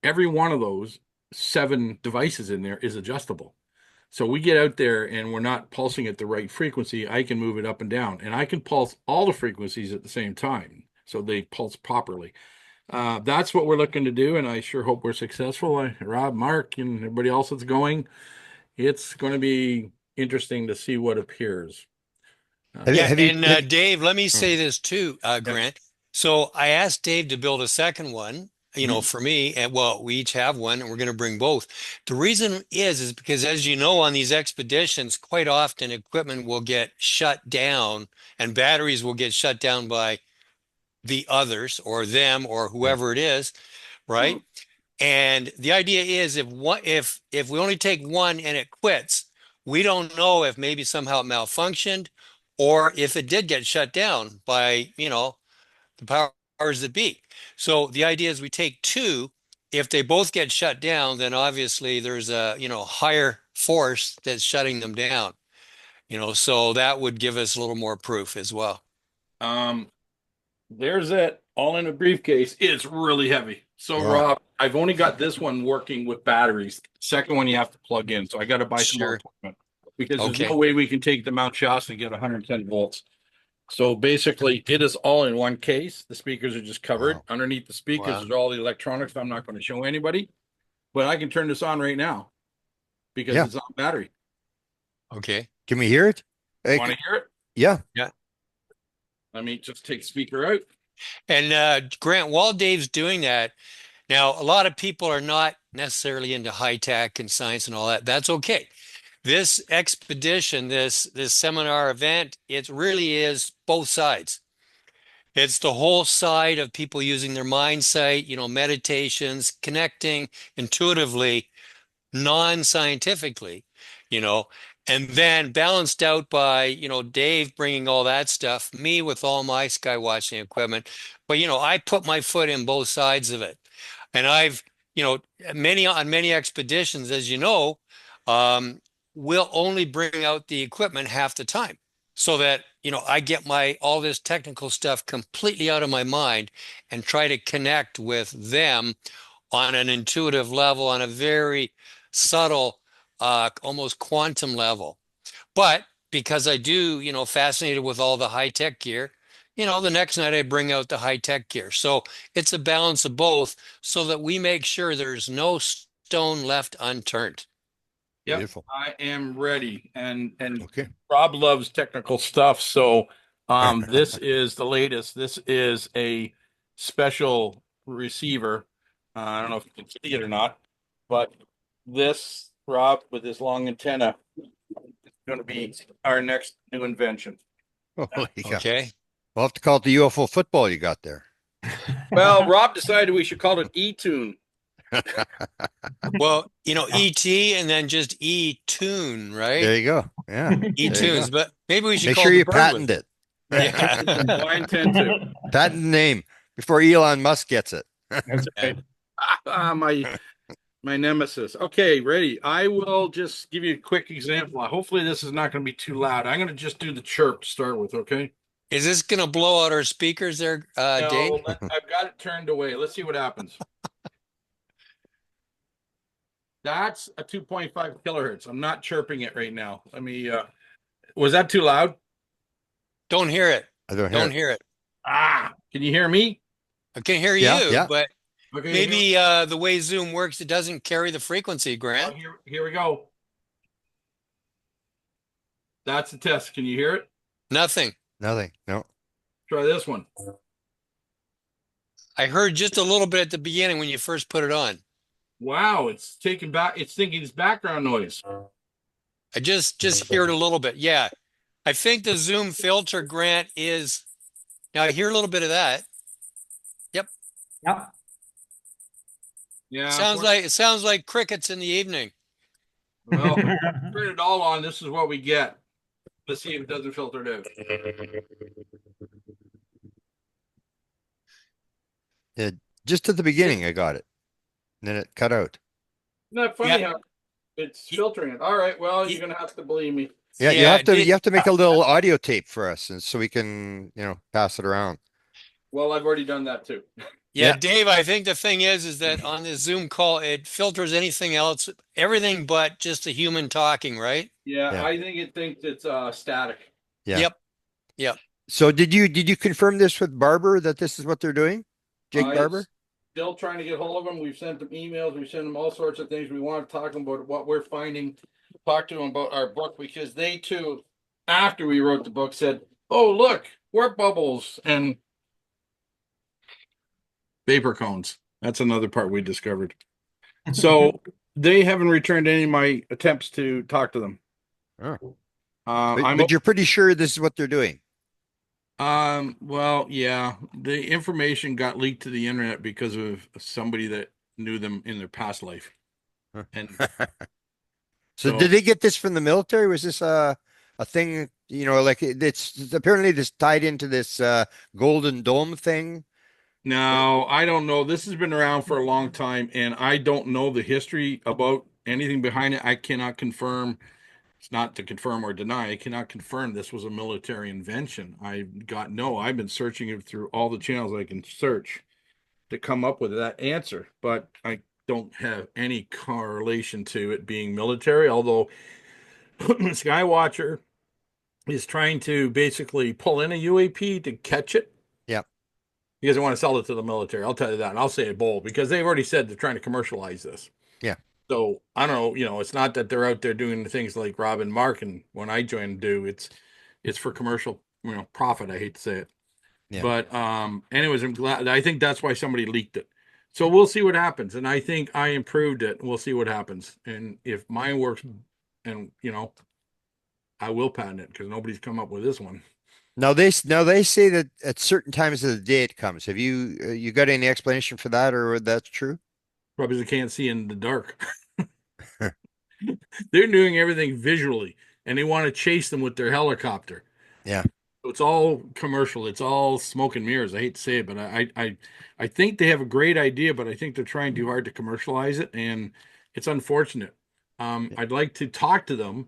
Speaker 3: Every one of those 7 devices in there is adjustable. So we get out there and we're not pulsing at the right frequency. I can move it up and down, and I can pulse all the frequencies at the same time, so they pulse properly. That's what we're looking to do, and I sure hope we're successful. Rob, Mark, and everybody else that's going, it's going to be interesting to see what appears.
Speaker 1: Have you,
Speaker 2: Yeah,
Speaker 1: have you,
Speaker 2: and
Speaker 1: have,
Speaker 2: Dave, let me
Speaker 1: Hmm.
Speaker 2: say this too,
Speaker 1: Yeah.
Speaker 2: Grant. So I asked Dave to build a second one,
Speaker 3: Mhm.
Speaker 2: for me, and well, we each have one, and we're going to bring both. The reason is because, as you know, on these expeditions, quite often equipment will get shut down, and batteries will get shut down by the others or them or
Speaker 1: Yeah.
Speaker 2: whoever it is, right? And the idea is if we only take one and it quits, we don't know if maybe somehow it malfunctioned or if it did get shut down by, the powers that be. So the idea is we take two. If they both get shut down, then obviously there's a, higher force that's shutting them down, so that would give us a little more proof as well.
Speaker 3: Um, there's it, all in a briefcase. It's really heavy. So,
Speaker 1: Wow.
Speaker 3: Rob, I've only got this one working with batteries. Second one you have to plug in. So I got to buy some more
Speaker 2: Sure.
Speaker 3: equipment because there's no
Speaker 2: Okay.
Speaker 3: way we can take the Mount Shasta and get 110 volts. So basically, it is all in one case. The speakers are just covered.
Speaker 1: Wow.
Speaker 3: Underneath the speakers
Speaker 2: Wow.
Speaker 3: is all the electronics I'm not going to show anybody. But I can turn this on right now because
Speaker 1: Yeah.
Speaker 3: it's on battery.
Speaker 2: Okay.
Speaker 1: Can we hear it?
Speaker 3: Want to hear it?
Speaker 1: Yeah.
Speaker 2: Yeah.
Speaker 3: Let me just take speaker out.
Speaker 2: And Grant, while Dave's doing that, Now, a lot of people are not necessarily into high tech and science and all that. That's okay. This expedition, this seminar event, it really is both sides. It's the whole side of people using their Mindsight, meditations, connecting intuitively, non-scientifically, you know, and then balanced out by, Dave bringing all that stuff, me with all my skywatching equipment. But, I put my foot in both sides of it. And I've, you know, many expeditions, as you know, um, will only bring out the equipment half the time so that, I get all this technical stuff completely out of my mind and try to connect with them on an intuitive level, on a very subtle, almost quantum level. But because I do, fascinated with all the high tech gear, the next night I bring out the high tech gear. So it's a balance of both so that we make sure there's no stone left unturned.
Speaker 3: Yep,
Speaker 4: Beautiful.
Speaker 3: I am ready. And
Speaker 4: Okay.
Speaker 3: Rob loves technical stuff, so this is the latest. This is a special receiver. I don't know if you can see it or not, but this Rob with this long antenna is going to be our next new invention.
Speaker 4: Holy cow.
Speaker 2: Okay.
Speaker 4: We'll have to call it the UFO football you got there.
Speaker 3: Well, Rob decided we should call it E-Tune.
Speaker 2: Well, ET and then just E-tune,
Speaker 4: There
Speaker 2: right?
Speaker 4: you go. Yeah. There you
Speaker 2: E-tunes,
Speaker 4: go.
Speaker 2: but maybe we should
Speaker 4: Make
Speaker 2: call
Speaker 4: sure
Speaker 2: it the
Speaker 4: you
Speaker 2: bird
Speaker 4: patent
Speaker 2: with.
Speaker 4: it.
Speaker 2: Yeah.
Speaker 3: I intend to.
Speaker 4: Patent the name before Elon Musk gets it.
Speaker 3: That's right. My nemesis. Okay, ready. I will just give you a quick example. Hopefully, this is not going to be too loud. I'm going to just do the chirp to start with, okay?
Speaker 2: Is this going to blow out our speakers there, Dave?
Speaker 3: No, I've got it turned away. Let's see what happens. That's a 2.5 kilohertz. I'm not chirping it right now. Let me, was that too loud?
Speaker 2: Don't hear it.
Speaker 4: I don't
Speaker 2: Don't
Speaker 4: hear
Speaker 2: hear it.
Speaker 3: Can you hear me?
Speaker 2: I can hear
Speaker 4: Yeah,
Speaker 2: you,
Speaker 4: yeah.
Speaker 2: but
Speaker 3: Okay,
Speaker 2: maybe the way Zoom works, it doesn't carry the frequency, Grant.
Speaker 3: here we go. That's the test. Can you hear it?
Speaker 2: Nothing.
Speaker 4: Nothing. No.
Speaker 3: Try this one.
Speaker 2: I heard just a little bit at the beginning when you first put it on.
Speaker 3: Wow, it's taking back. It's thinking it's background noise.
Speaker 2: I just hear it a little bit. Yeah. I think the Zoom filter, Grant, is now I hear a little bit of that. Yep.
Speaker 5: Yep.
Speaker 3: Yeah.
Speaker 2: It sounds like crickets in the evening.
Speaker 3: Well, turn it all on. This is what we get. Let's see if it doesn't filter it out.
Speaker 4: Yeah, just at the beginning, I got it. And then it cut out.
Speaker 3: Isn't that funny
Speaker 2: Yeah.
Speaker 3: how it's filtering it? All right. Well, you're gonna have to believe me.
Speaker 4: Yeah, you
Speaker 2: Yeah,
Speaker 4: have to
Speaker 2: did-
Speaker 4: you have to make a little audio tape for us, and so we can pass it around.
Speaker 3: Well, I've already done that too.
Speaker 2: Yeah,
Speaker 4: Yeah.
Speaker 2: Dave, I think the thing is that on this Zoom call, it filters anything else, everything but just a human talking, right?
Speaker 3: Yeah,
Speaker 4: Yeah.
Speaker 3: I think it thinks it's static.
Speaker 4: Yeah.
Speaker 2: Yep. Yep.
Speaker 4: So did you confirm this with Barber that this is what they're doing? Jake
Speaker 3: I
Speaker 4: Barber?
Speaker 3: Still trying to get hold of them. We've sent them emails. We've sent them all sorts of things. We want to talk to them about what we're finding. Talk to them about our book because they too, after we wrote the book, said, "Oh, look, warp bubbles and vapor cones." That's another part we discovered. So they haven't returned any of my attempts to talk to them.
Speaker 4: Oh.
Speaker 3: I'm
Speaker 4: But you're pretty sure this is what they're doing.
Speaker 3: well, yeah, the information got leaked to the internet because of somebody that knew them in their past life.
Speaker 4: Huh.
Speaker 3: And
Speaker 4: So
Speaker 3: So-
Speaker 4: did they get this from the military? Was this a thing, like it's apparently this tied into this Golden Dome thing?
Speaker 3: now I don't know. This has been around for a long time, and I don't know the history about anything behind it. I cannot confirm. It's not to confirm or deny. I cannot confirm this was a military invention. I've been searching it through all the channels I can search to come up with that answer, but I don't have any correlation to it being military, although Skywatcher is trying to basically pull in a UAP to catch it.
Speaker 4: Yep.
Speaker 3: He doesn't want to sell it to the military. I'll tell you that. And I'll say it bold because they've already said they're trying to commercialize this.
Speaker 4: Yeah.
Speaker 3: So I don't know, it's not that they're out there doing the things like Rob and Mark and when I joined do. It's for commercial, profit. I hate to say it.
Speaker 4: Yeah.
Speaker 3: But anyways, I'm glad. I think that's why somebody leaked it. So we'll see what happens. And I think I improved it. We'll see what happens. And if mine works, and I will patent it because nobody's come up with this one.
Speaker 4: Now they say that at certain times of the day it comes. Have you got any explanation for that, or that's true?
Speaker 3: Probably they can't see in the dark. They're doing everything visually, and they want to chase them with their helicopter.
Speaker 4: Yeah.
Speaker 3: So it's all commercial. It's all smoke and mirrors. I hate to say it, but I think they have a great idea, but I think they're trying too hard to commercialize it, and it's unfortunate. I'd like to talk to them,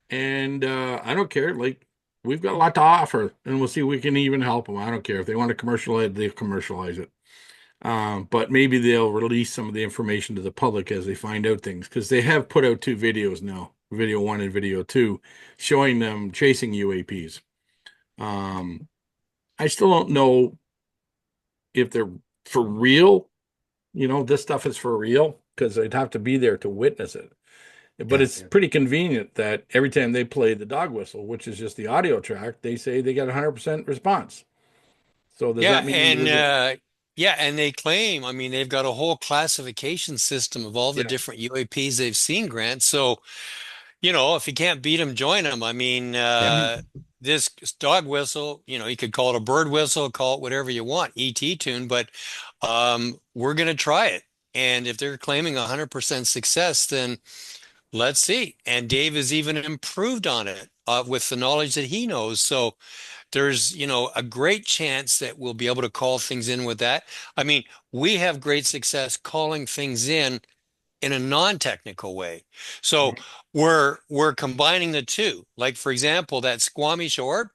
Speaker 3: and I don't care. Like we've got a lot to offer, and we'll see if we can even help them. I don't care if they want to commercialize it, they'll commercialize it. But maybe they'll release some of the information to the public as they find out things, because they have put out 2 videos now, video 1 and video 2, showing them chasing UAPs. I still don't know if they're for real. This stuff is for real because they'd have to be there to witness it. But
Speaker 4: Yeah.
Speaker 3: it's pretty convenient that every time they play the dog whistle, which is just the audio track, they say they got 100% response. So does
Speaker 2: Yeah,
Speaker 3: that mean
Speaker 2: and they claim, I mean, they've got a whole classification system of all the
Speaker 3: yeah.
Speaker 2: different UAPs they've seen, Grant. So, if you can't beat them, join them. I mean,
Speaker 4: Yeah.
Speaker 2: this dog whistle, you could call it a bird whistle, call it whatever you want, ET tune, but we're going to try it. And if they're claiming 100% success, then let's see. And Dave has even improved on it with the knowledge that he knows. So there's, a great chance that we'll be able to call things in with that. I mean, we have great success calling things in a non-technical way. So we're combining the two. Like for example, that Squamish orb,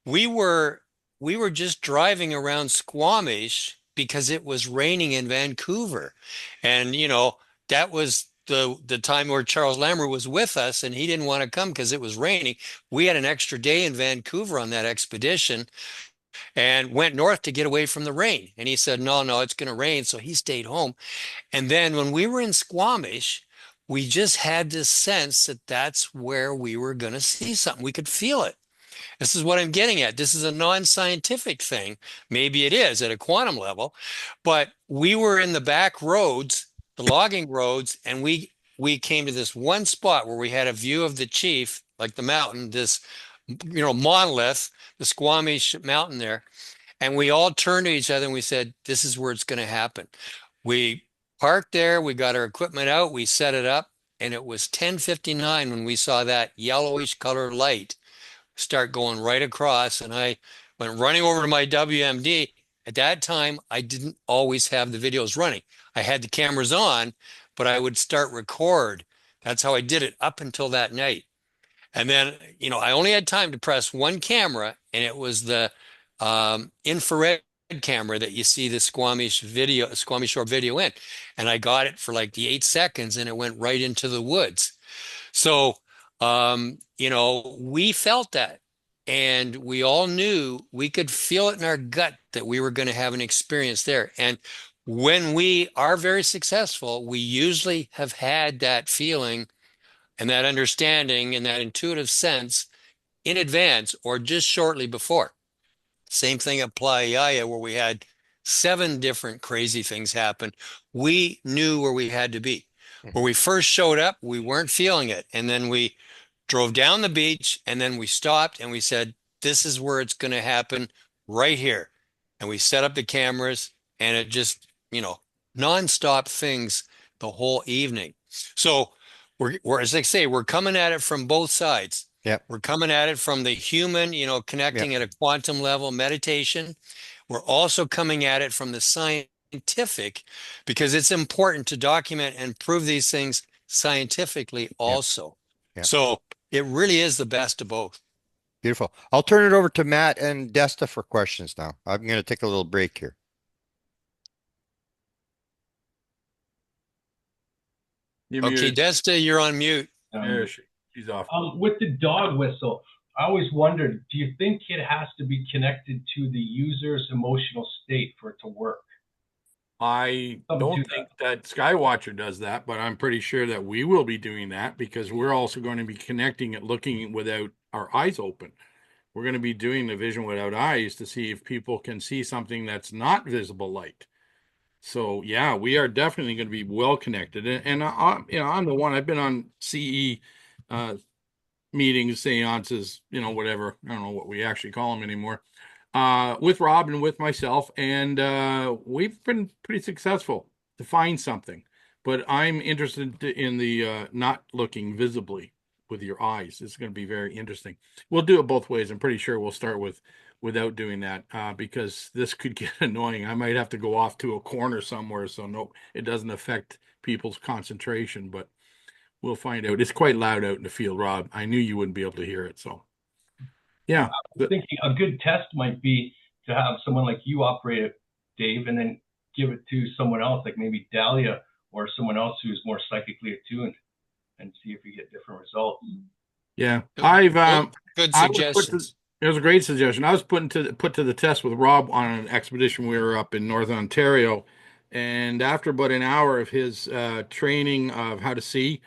Speaker 2: we were we were just driving around Squamish because it was raining in Vancouver. And that was the time where Charles Lammer was with us and he didn't want to come because it was raining. We had an extra day in Vancouver on that expedition and went north to get away from the rain. And he said, no, no, it's going to rain. So he stayed home. And then when we were in Squamish, we just had this sense that that's where we were going to see something. We could feel it. This is what I'm getting at. This is a non-scientific thing. Maybe it is at a quantum level, but we were in the back roads, the logging roads, and we came to this one spot where we had a view of the chief, like the mountain, this monolith, the Squamish mountain there. And we all turned to each other and we said, this is where it's going to happen. We parked there, we got our equipment out, we set it up, and it was 10:59 when we saw that yellowish color light start going right across. And I went running over to my WMD. At that time, I didn't always have the videos running. I had the cameras on, but I would start record. That's how I did it up until that night. And then, I only had time to press one camera, and it was the infrared camera that you see the Squamish Shore video in. And I got it for like the 8 seconds, and it went right into the woods. So, we felt that. And we all knew we could feel it in our gut that we were going to have an experience there. And when we are very successful, we usually have had that feeling and that understanding and that intuitive sense in advance or just shortly before. Same thing at Playa, where we had 7 different crazy things happen. We knew where we had to be. Where we first showed up, we weren't feeling it. And then we drove down the beach and then we stopped and we said, this is where it's going to happen right here. And we set up the cameras and it just, nonstop things the whole evening. So we're as they say, we're coming at it from both sides.
Speaker 4: Yep.
Speaker 2: We're coming at it from the human, connecting at a quantum level, meditation. We're also coming at it from the scientific because it's important to document and prove these things scientifically
Speaker 4: Yep.
Speaker 2: also.
Speaker 4: Yep.
Speaker 2: So it really is the best of both.
Speaker 4: Beautiful. I'll turn it over to Matt and Desta for questions now. I'm going to take a little break here.
Speaker 3: You're
Speaker 2: Okay,
Speaker 3: muted.
Speaker 2: Desta, you're on mute.
Speaker 3: There she's off.
Speaker 5: With the dog whistle, I always wondered, do you think it has to be connected to the user's emotional state for it to work?
Speaker 3: I don't think that Skywatcher does that, but I'm pretty sure that we will be doing that because we're also going to be connecting it, looking without our eyes open. We're going to be doing the vision without eyes to see if people can see something that's not visible light. So yeah, we are definitely going to be well connected. And I'm the one. I've been on CE meetings, seances, whatever. I don't know what we actually call them anymore. With Rob and with myself, and we've been pretty successful to find something. But I'm interested in the not looking visibly with your eyes. It's going to be very interesting. We'll do it both ways. I'm pretty sure we'll start with without doing that because this could get annoying. I might have to go off to a corner somewhere so no, it doesn't affect people's concentration. But we'll find out. It's quite loud out in the field, Rob. I knew you wouldn't be able to hear it. So,
Speaker 5: I
Speaker 3: yeah.
Speaker 5: was thinking a good test might be to have someone like you operate it, Dave, and then give it to someone else, like maybe Dahlia or someone else who's more psychically attuned, and see if you get different results.
Speaker 3: Yeah.
Speaker 2: Good
Speaker 3: I was put to,
Speaker 2: suggestions.
Speaker 3: it was a great suggestion. I was put to the test with Rob on an expedition. We were up in Northern Ontario, and after about an hour of his training of how to see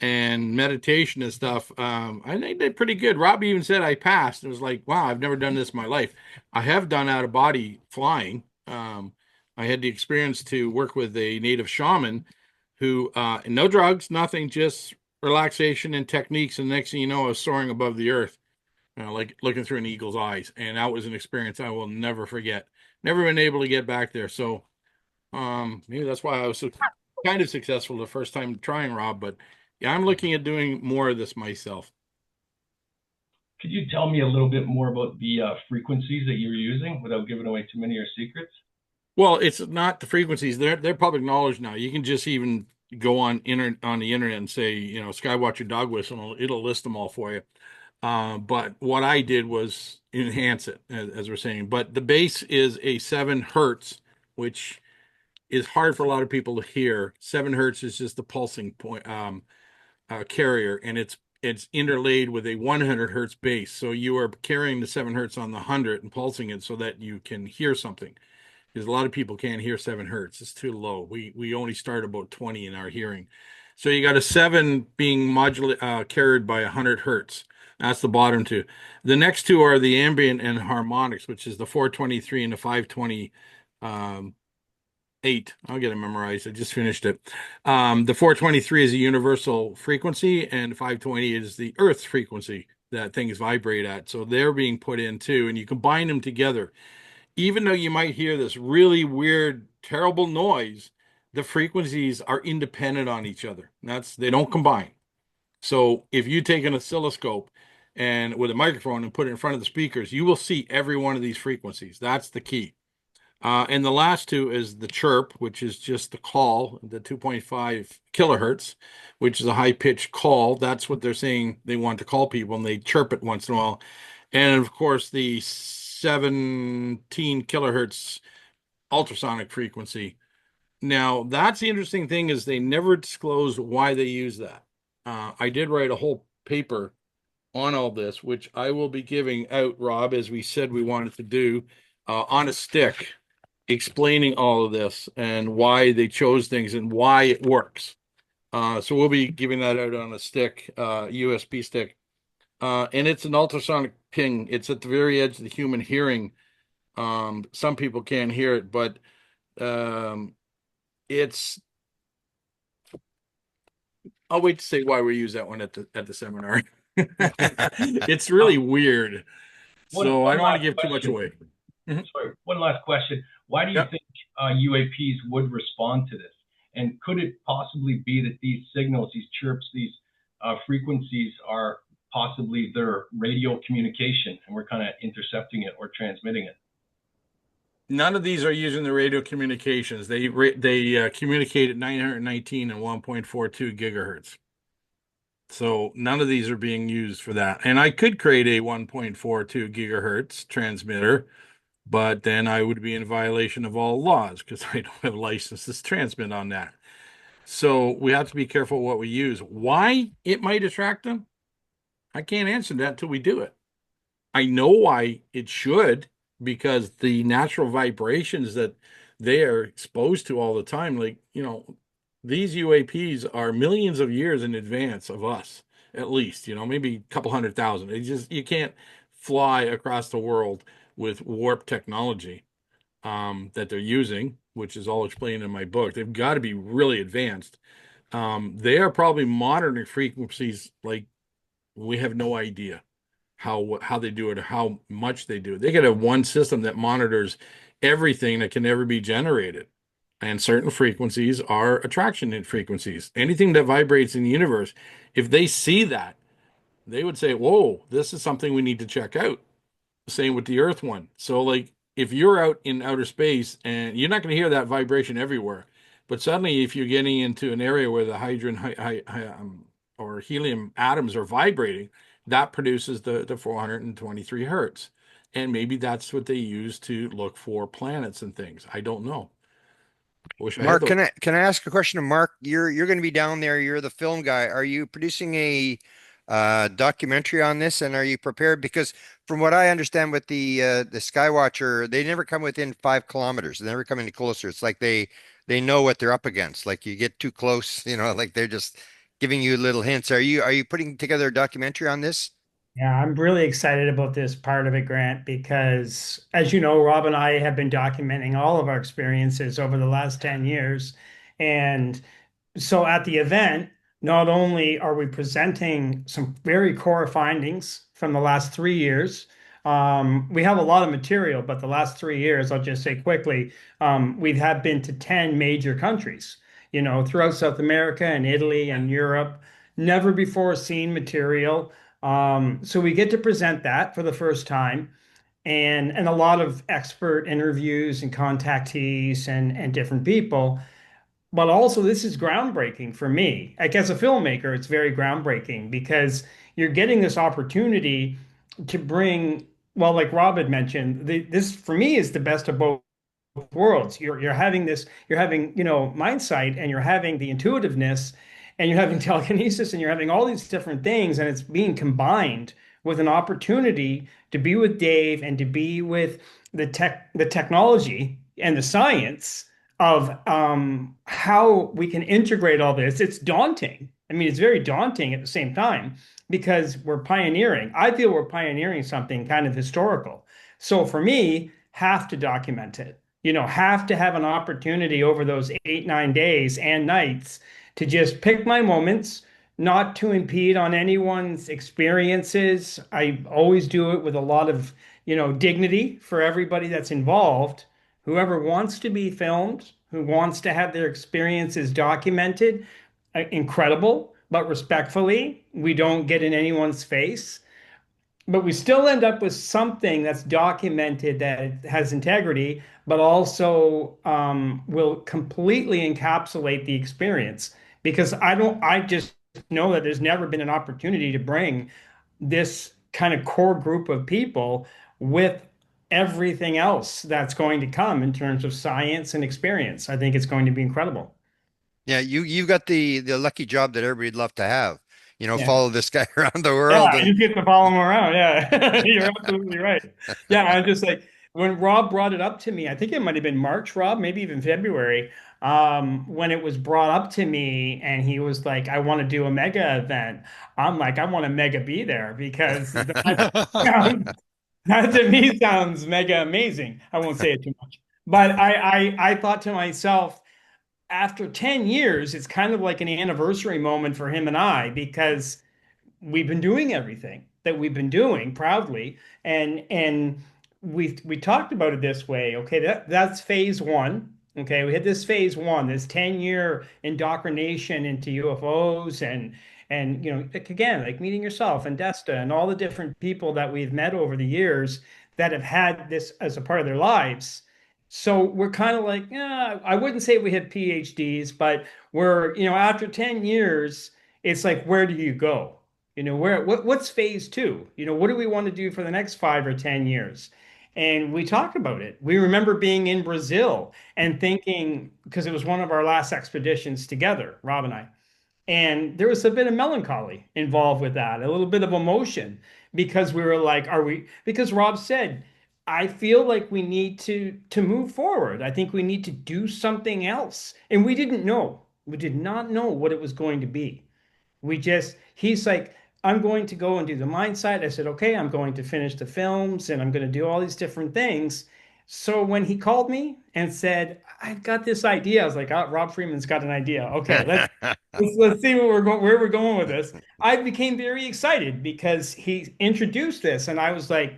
Speaker 3: and meditation and stuff, I think they did pretty good. Rob even said I passed. It was like, wow, I've never done this in my life. I have done out of body flying. I had the experience to work with a native shaman who, no drugs, nothing, just relaxation and techniques. And the next thing you know, I was soaring above the earth, like looking through an eagle's eyes. And that was an experience I will never forget. Never been able to get back there. So maybe that's why I was so kind of successful the first time trying, Rob. But yeah, I'm looking at doing more of this myself.
Speaker 5: Could you tell me a little bit more about the frequencies that you're using without giving away too many of your secrets?
Speaker 3: Well, it's not the frequencies. They're public knowledge now. You can just even go on the internet and say, Skywatcher Dogwhistle, and it'll list them all for you. But what I did was enhance it, as we're saying. But the base is a 7 hertz, which is hard for a lot of people to hear. 7 hertz is just the pulsing point carrier, and it's interlaid with a 100 hertz base. So you are carrying the 7 hertz on the 100 and pulsing it so that you can hear something. Because a lot of people can't hear 7 hertz; it's too low. We only start about 20 in our hearing. So you got a 7 being carried by 100 hertz. That's the bottom two. The next two are the ambient and harmonics, which is the 423 and the 520 8. I'll get it memorized. I just finished it. The 423 is a universal frequency, and 520 is the Earth's frequency that things vibrate at. So they're being put in too, and you combine them together. Even though you might hear this really weird, terrible noise, the frequencies are independent on each other. They don't combine. So if you take an oscilloscope and with a microphone and put it in front of the speakers, you will see every one of these frequencies. That's the key. And the last two is the chirp, which is just the call, the 2.5 kilohertz, which is a high pitched call. That's what they're saying they want to call people, and they chirp it once in a while. And of course, the 17 kilohertz ultrasonic frequency. Now, that's the interesting thing is they never disclose why they use that. I did write a whole paper on all this, which I will be giving out, Rob, as we said we wanted to do, on a stick, explaining all of this and why they chose things and why it works. So we'll be giving that out on a stick, USB stick. And it's an ultrasonic ping. It's at the very edge of the human hearing. Some people can't hear it, but it's. I'll wait to say why we use that one at the seminar. It's really weird, so I don't want to give too much away.
Speaker 5: Sorry, one last question. Why do you think UAPs would respond to this? And could it possibly be that these signals, these chirps, these frequencies are possibly their radio communication, and we're kind of intercepting it or transmitting it?
Speaker 3: None of these are using the radio communications. They communicate at 919 and 1.42 gigahertz. So none of these are being used for that. And I could create a 1.42 gigahertz transmitter, but then I would be in violation of all laws because I don't have a license to transmit on that. So we have to be careful what we use. Why it might attract them? I can't answer that until we do it. I know why it should, because the natural vibrations that they are exposed to all the time, like, these UAPs are millions of years in advance of us, at least, maybe a couple 100,000. You can't fly across the world with warp technology. that they're using, which is all explained in my book. They've got to be really advanced. They are probably monitoring frequencies like we have no idea how they do it or how much they do it. They could have one system that monitors everything that can ever be generated. And certain frequencies are attraction frequencies. Anything that vibrates in the universe, if they see that, they would say, "Whoa, this is something we need to check out." Same with the Earth one. So, like, if you're out in outer space and you're not going to hear that vibration everywhere, but suddenly, if you're getting into an area where the hydrogen or helium atoms are vibrating, that produces the 423 hertz. And maybe that's what they use to look for planets and things. I don't know. Wish I had
Speaker 4: Mark,
Speaker 3: those.
Speaker 4: can I ask a question of Mark? You're going to be down there. You're the film guy. Are you producing a documentary on this, and are you prepared? Because from what I understand with the Skywatcher, they never come within 5 kilometers. They never come any closer. It's like they know what they're up against. Like you get too close, like they're just giving you little hints. Are you putting together a documentary on this?
Speaker 6: Yeah, I'm really excited about this part of it, Grant, because as you know, Rob and I have been documenting all of our experiences over the last 10 years. And so at the event, not only are we presenting some very core findings from the last 3 years, we have a lot of material, but the last 3 years, I'll just say quickly, we have been to 10 major countries, throughout South America and Italy and Europe, never before seen material. So we get to present that for the first time and a lot of expert interviews and contactees and different people. But also, this is groundbreaking for me. Like as a filmmaker, it's very groundbreaking because you're getting this opportunity to bring, well, like Rob had mentioned, this for me is the best of both worlds. You're having this, you're having, Mindsight, and you're having the intuitiveness, and you're having telekinesis, and you're having all these different things, and it's being combined with an opportunity to be with Dave and to be with the technology and the science of how we can integrate all this. It's daunting. I mean, it's very daunting at the same time because we're pioneering. I feel we're pioneering something kind of historical. So for me, have to document it. Have to have an opportunity over those 8, 9 days and nights to just pick my moments, not to impede on anyone's experiences. I always do it with a lot of, dignity for everybody that's involved. Whoever wants to be filmed, who wants to have their experiences documented, incredible, but respectfully, we don't get in anyone's face, but we still end up with something that's documented that has integrity, but also will completely encapsulate the experience. Because I just know that there's never been an opportunity to bring this kind of core group of people with everything else that's going to come in terms of science and experience. I think it's going to be incredible.
Speaker 4: Yeah, you got the lucky job that everybody'd love to have.
Speaker 6: Yeah.
Speaker 4: Follow this guy around the
Speaker 6: Yeah,
Speaker 4: world
Speaker 6: I
Speaker 4: and
Speaker 6: just get to follow him around. Yeah, you're absolutely right. Yeah, I'm just like when Rob brought it up to me, I think it might have been March, Rob, maybe even February, when it was brought up to me, and he was like, "I want to do a mega event." I'm like, "I want to mega be there because sounds, that to me sounds mega amazing." I won't say it too much, but I thought to myself, after 10 years, it's kind of like an anniversary moment for him and I because we've been doing everything that we've been doing proudly, and we talked about it this way. Okay, that's phase one. Okay, we had this phase one, this 10-year indoctrination into UFOs, and like, again, like meeting yourself and Desta and all the different people that we've met over the years that have had this as a part of their lives. So we're kind of like, yeah, I wouldn't say we had PhDs, but we're, after 10 years, it's like, where do you go? What's phase two? What do we want to do for the next 5 or 10 years? And we talked about it. We remember being in Brazil and thinking, because it was one of our last expeditions together, Rob and I. And there was a bit of melancholy involved with that, a little bit of emotion, because we were like, because Rob said, I feel like we need to move forward. I think we need to do something else. And we didn't know. We did not know what it was going to be. He's like, I'm going to go and do the Mindsight. I said, okay, I'm going to finish the films and I'm going to do all these different things. So when he called me and said, "I've got this idea," I was like, "Oh, Rob Freeman's got an idea. Okay, let's see where we're going with this." I became very excited because he introduced this, and I was like,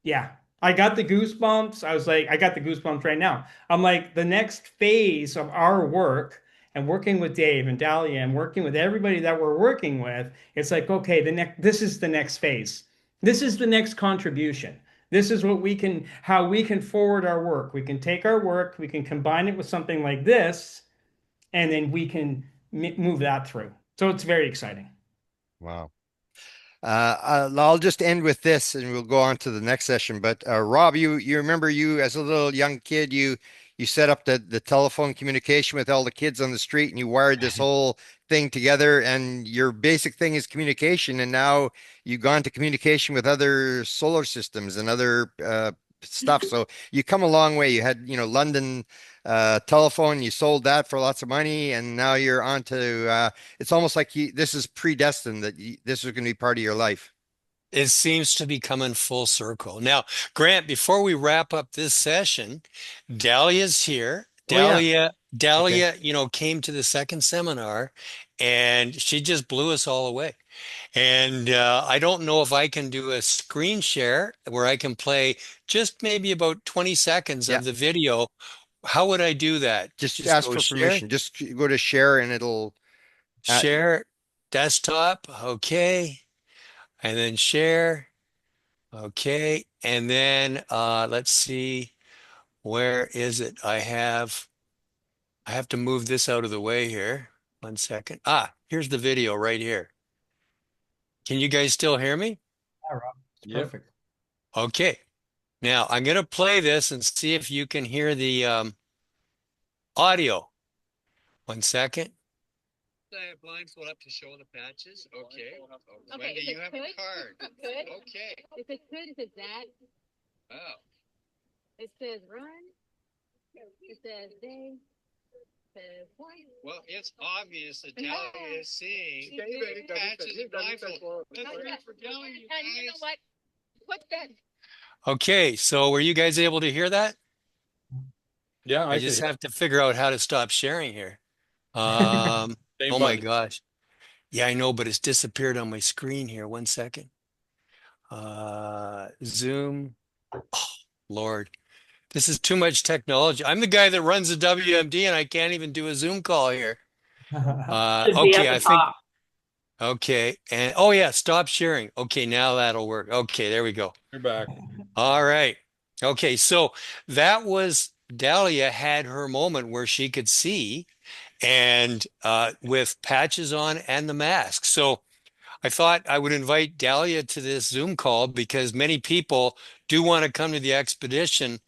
Speaker 6: "Yeah, I got the goosebumps." I was like, "I got the goosebumps right now." I'm like, the next phase of our work and working with Dave and Dahlia and working with everybody that we're working with, it's like, okay, this is the next phase. This is the next contribution. This is how we can forward our work. We can take our work, we can combine it with something like this, and then we can move that through. So it's very exciting.
Speaker 4: Wow. I'll just end with this, and we'll go on to the next session. But Rob, you remember you as a little young kid, you set up the telephone communication with all the kids on the street, and you wired this whole thing together. And your basic thing is communication, and now you've gone to communication with other solar systems and other stuff. So you come a long way. You had, London telephone, you sold that for lots of money, and now you're on to it's almost like this is predestined that this is going to be part of your life.
Speaker 2: It seems to be coming full circle. Now, Grant, before we wrap up this session, Dahlia's here.
Speaker 4: Oh yeah. Okay.
Speaker 2: Dahlia, came to the second seminar and she just blew us all away. And I don't know if I can do a screen share where I can play just maybe about 20 seconds
Speaker 4: Yeah.
Speaker 2: of the video. How would I do that?
Speaker 4: Just
Speaker 2: Just
Speaker 4: ask
Speaker 2: go
Speaker 4: for
Speaker 2: share,
Speaker 4: permission. Just go to share and it'll
Speaker 2: share desktop. Okay. And then share. Okay. And then let's see, where is it? I have to move this out of the way here. 1 second. Here's the video right here. Can you guys still hear me?
Speaker 6: Yeah, Rob, it's
Speaker 3: Yep.
Speaker 6: perfect.
Speaker 2: Okay. Now I'm going to play this and see if you can hear the audio. 1 second. I have blinds going up to show the patches. Okay.
Speaker 7: Okay,
Speaker 2: Wendy,
Speaker 7: if it
Speaker 2: you have a
Speaker 7: could,
Speaker 2: card.
Speaker 7: if it could.
Speaker 2: Okay.
Speaker 7: If it could, if it's that,
Speaker 2: Oh.
Speaker 7: it says run, it says day, it says one.
Speaker 2: Well, it's obvious that
Speaker 7: Yeah.
Speaker 2: Dahlia is seeing
Speaker 7: She
Speaker 2: patches and blindfold. That's
Speaker 7: Oh,
Speaker 2: right
Speaker 7: yeah.
Speaker 2: for telling you
Speaker 7: And you know
Speaker 2: guys.
Speaker 7: what? Put that.
Speaker 2: Okay, so were you guys able to hear that?
Speaker 3: Yeah,
Speaker 2: I
Speaker 3: I
Speaker 2: just
Speaker 3: could.
Speaker 2: have to figure out how to stop sharing here.
Speaker 3: Same
Speaker 2: Oh my
Speaker 3: button.
Speaker 2: gosh. Yeah, I know, but it's disappeared on my screen here. 1 second. Zoom. Oh, Lord, this is too much technology. I'm the guy that runs the WMD and I can't even do a Zoom call here.
Speaker 6: Should be at
Speaker 2: Okay,
Speaker 6: the
Speaker 2: I think,
Speaker 6: top.
Speaker 2: okay. And oh yeah, stop sharing. Okay, now that'll work. Okay, there we go.
Speaker 3: You're back.
Speaker 2: All right. Okay, so that was Dahlia had her moment where she could see and with patches on and the mask. So I thought I would invite Dahlia to this Zoom call because many people do want to come to the expedition,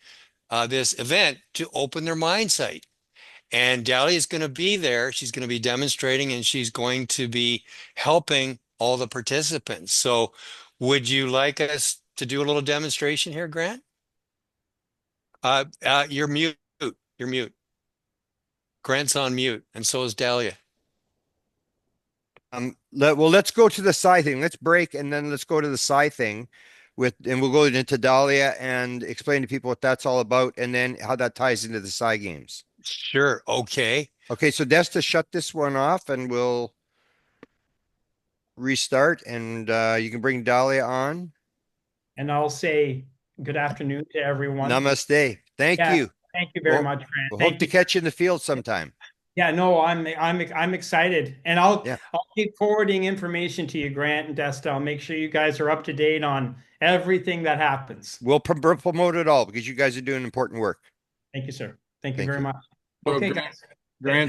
Speaker 2: this event, to open their Mindsight. And Dahlia is going to be there. She's going to be demonstrating and she's going to be helping all the participants. So would you like us to do a little demonstration here, Grant? You're mute. You're mute. Grant's on mute, and so is Dahlia.
Speaker 4: Let's go to the psi thing. Let's break and then let's go to the psi thing and we'll go into Dahlia and explain to people what that's all about and then how that ties into the psi games.
Speaker 2: Sure. Okay.
Speaker 4: Okay, so Desta, shut this one off and we'll restart and you can bring Dahlia on.
Speaker 6: And I'll say good afternoon to everyone.
Speaker 4: Namaste. Thank
Speaker 6: Yeah,
Speaker 4: you.
Speaker 6: thank you very
Speaker 4: Well,
Speaker 6: much, Grant.
Speaker 4: We'll
Speaker 6: Thank
Speaker 4: hope to
Speaker 6: you.
Speaker 4: catch you in the field sometime.
Speaker 6: Yeah, no, I'm excited, and I'll keep forwarding information to you, Grant and Desta. I'll make sure you guys are up to date on everything that happens.
Speaker 4: We'll promote it all because you guys are doing important work.
Speaker 6: Thank you, sir. Thank you
Speaker 4: Thank
Speaker 6: very
Speaker 4: you.
Speaker 6: much.
Speaker 3: So
Speaker 6: Okay,
Speaker 3: Grant,
Speaker 6: guys.
Speaker 3: Grant,